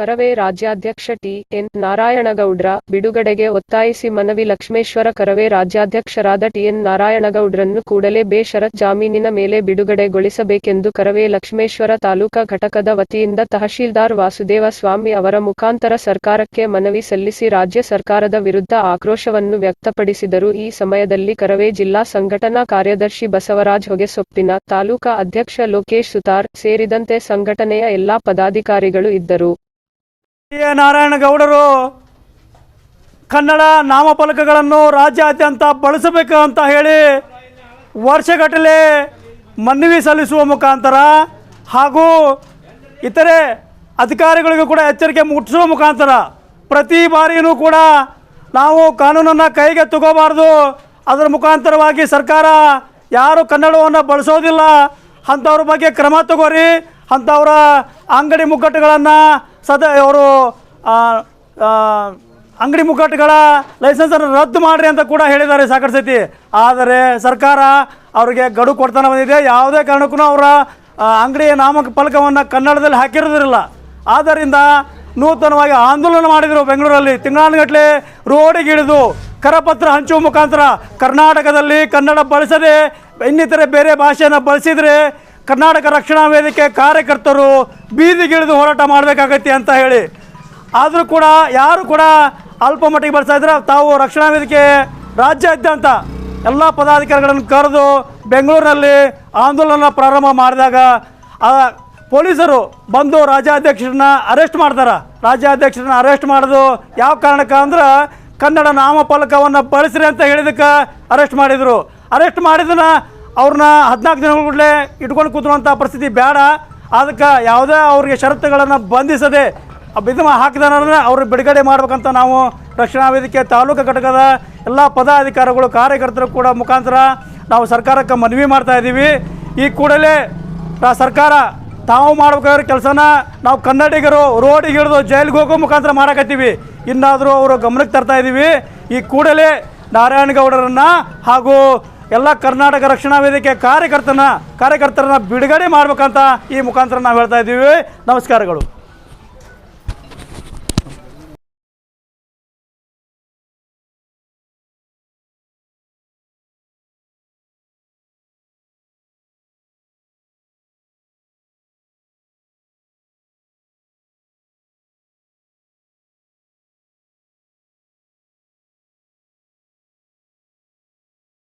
ಕರವೇ ರಾಜ್ಯಾಧ್ಯಕ್ಷ ಟಿ.ಎನ್. ನಾರಾಯಣಗೌಡ್ರ ಬಿಡುಗಡೆಗೆ ಒತ್ತಾಯಿಸಿ ಮನವಿ. ಲಕ್ಷ್ಮೇಶ್ವರ ಕರವೇ ರಾಜ್ಯಾಧ್ಯಕ್ಷರಾದ ಟಿ.ಎನ್. ನಾರಾಯಣಗೌಡ್ರನ್ನು ಕೂಡಲೇ ಬೇಷರತ್ ಜಾಮೀನಿನ ಮೇಲೆ ಬಿಡುಗಡೆಗೊಳಿಸಬೇಕೆಂದು ಕರವೇ ಲಕ್ಷ್ಮೇಶ್ವರ ತಾಲೂಕಾ ಘಟಕದ ವತಿಯಿಂದ ತಹಶೀಲ್ದಾರ್ ವಾಸುದೇವ ಸ್ವಾಮಿ ಅವರ ಮುಖಾಂತರ ಸರ್ಕಾರಕ್ಕೆ ಮನವಿ ಸಲ್ಲಿಸಿ ರಾಜ್ಯ ಸರ್ಕಾರದ ವಿರುದ್ಧ ಆಕ್ರೋಶವನ್ನು ವ್ಯಕ್ತಪಡಿಸಿದರು. ಈ ಸಮಯದಲ್ಲಿ ಕರವೇ ಜಿಲ್ಲಾ ಸಂಘಟನಾ ಕಾರ್ಯದರ್ಶಿ ಬಸವರಾಜ್ ಹೊಗೆಸೊಪ್ಪಿನ, ತಾಲೂಕಾ ಅಧ್ಯಕ್ಷ ಲೋಕೇಶ್ ಸುತಾರ್ ಸೇರಿದಂತೆ ಸಂಘಟನೆಯ ಎಲ್ಲಾ ಪದಾಧಿಕಾರಿಗಳು ಇದ್ದರು. ನಾರಾಯಣಗೌಡರು ಕನ್ನಡ ನಾಮಫಲಕಗಳನ್ನು ರಾಜ್ಯಾದ್ಯಂತ ಬಳಸಬೇಕು ಅಂತ ಹೇಳಿ ವರ್ಷಗಟ್ಟಲೆ ಮನವಿ ಸಲ್ಲಿಸುವ ಮುಖಾಂತರ ಹಾಗೂ ಇತರೆ ಅಧಿಕಾರಿಗಳಿಗೂ ಕೂಡ ಎಚ್ಚರಿಕೆ ಮುಟ್ಟಿಸುವ ಮುಖಾಂತರ ಪ್ರತಿ ಬಾರಿಯೂ ಕೂಡ ನಾವು ಕಾನೂನನ್ನು ಕೈಗೆ ತಗೋಬಾರ್ದು, ಅದರ ಮುಖಾಂತರವಾಗಿ ಸರ್ಕಾರ ಯಾರು ಕನ್ನಡವನ್ನು ಬಳಸೋದಿಲ್ಲ ಅಂಥವ್ರ ಬಗ್ಗೆ ಕ್ರಮ ತಗೋರಿ, ಅಂಥವರ ಅಂಗಡಿ ಮುಗ್ಗಟ್ಟುಗಳನ್ನು ಅವರು ಅಂಗಡಿ ಮುಗ್ಗಟ್ಟುಗಳ ಲೈಸೆನ್ಸನ್ನು ರದ್ದು ಮಾಡಿರಿ ಅಂತ ಕೂಡ ಹೇಳಿದ್ದಾರೆ ಸಾಕಷ್ಟು ಸತಿ. ಆದರೆ ಸರ್ಕಾರ ಅವರಿಗೆ ಗಡುವು ಕೊಡ್ತಾನೆ ಬಂದಿದೆ. ಯಾವುದೇ ಕಾರಣಕ್ಕೂ ಅವರ ಅಂಗಡಿಯ ನಾಮಫಲಕವನ್ನು ಕನ್ನಡದಲ್ಲಿ ಹಾಕಿರೋದಿಲ್ಲ. ಆದ್ದರಿಂದ ನೂತನವಾಗಿ ಆಂದೋಲನ ಮಾಡಿದರು. ಬೆಂಗಳೂರಲ್ಲಿ ತಿಂಗಳಾನುಗಟ್ಟಲೆ ರೋಡಿಗಿಳಿದು ಕರಪತ್ರ ಹಂಚುವ ಮುಖಾಂತರ ಕರ್ನಾಟಕದಲ್ಲಿ ಕನ್ನಡ ಬಳಸದೆ ಇನ್ನಿತರೆ ಬೇರೆ ಭಾಷೆಯನ್ನು ಬಳಸಿದರೆ ಕರ್ನಾಟಕ ರಕ್ಷಣಾ ವೇದಿಕೆ ಕಾರ್ಯಕರ್ತರು ಬೀದಿಗಿಳಿದು ಹೋರಾಟ ಮಾಡಬೇಕಾಗತ್ತೆ ಅಂತ ಹೇಳಿ, ಆದರೂ ಕೂಡ ಯಾರು ಕೂಡ ಅಲ್ಪ ಮಟ್ಟಿಗೆ ಬಳಸ್ತಾ ಇದ್ರೆ ತಾವು ರಕ್ಷಣಾ ವೇದಿಕೆ ರಾಜ್ಯಾದ್ಯಂತ ಎಲ್ಲ ಪದಾಧಿಕಾರಿಗಳನ್ನು ಕರೆದು ಬೆಂಗಳೂರಿನಲ್ಲಿ ಆಂದೋಲನ ಪ್ರಾರಂಭ ಮಾಡಿದಾಗ ಪೊಲೀಸರು ಬಂದು ರಾಜ್ಯಾಧ್ಯಕ್ಷರನ್ನ ಅರೆಸ್ಟ್ ಮಾಡ್ತಾರೆ. ರಾಜ್ಯಾಧ್ಯಕ್ಷರನ್ನ ಅರೆಸ್ಟ್ ಮಾಡೋದು ಯಾವ ಕಾರಣಕ್ಕೆ ಅಂದ್ರೆ ಕನ್ನಡ ನಾಮಫಲಕವನ್ನು ಬಳಸ್ರಿ ಅಂತ ಹೇಳಿದಕ್ಕೆ ಅರೆಸ್ಟ್ ಮಾಡಿದರು. ಅರೆಸ್ಟ್ ಮಾಡಿದನ್ನ ಅವ್ರನ್ನ 14 ದಿನಗಳೇ ಇಟ್ಕೊಂಡು ಕೂತ್ರುವಂಥ ಪರಿಸ್ಥಿತಿ ಬೇಡ. ಅದಕ್ಕೆ ಯಾವುದೇ ಅವ್ರಿಗೆ ಷರತ್ತುಗಳನ್ನು ಬಂಧಿಸದೆ ಬಿದ್ದು ಹಾಕಿದವರನ್ನ ಅವ್ರಿಗೆ ಬಿಡುಗಡೆ ಮಾಡ್ಬೇಕಂತ ನಾವು ರಕ್ಷಣಾ ವೇದಿಕೆ ತಾಲೂಕು ಘಟಕದ ಎಲ್ಲ ಪದಾಧಿಕಾರಿಗಳು ಕಾರ್ಯಕರ್ತರು ಕೂಡ ಮುಖಾಂತರ ನಾವು ಸರ್ಕಾರಕ್ಕೆ ಮನವಿ ಮಾಡ್ತಾ ಇದ್ದೀವಿ. ಈ ಕೂಡಲೇ ಸರ್ಕಾರ ತಾವು ಮಾಡಬೇಕಾದ್ರೆ ಕೆಲಸನ ನಾವು ಕನ್ನಡಿಗರು ರೋಡಿಗೆ ಹಿಡಿದು ಜೈಲಿಗೆ ಹೋಗೋ ಮುಖಾಂತರ ಮಾಡಕತ್ತೀವಿ. ಇನ್ನಾದರೂ ಅವರು ಗಮನಕ್ಕೆ ತರ್ತಾ ಇದ್ದೀವಿ. ಈ ಕೂಡಲೇ ನಾರಾಯಣಗೌಡರನ್ನು ಹಾಗೂ ಎಲ್ಲ ಕರ್ನಾಟಕ ರಕ್ಷಣಾ ವೇದಿಕೆ ಕಾರ್ಯಕರ್ತರನ್ನ ಬಿಡುಗಡೆ ಮಾಡ್ಬೇಕಂತ ಈ ಮುಖಾಂತರ ನಾವು ಹೇಳ್ತಾ ಇದ್ದೀವಿ. ನಮಸ್ಕಾರಗಳು.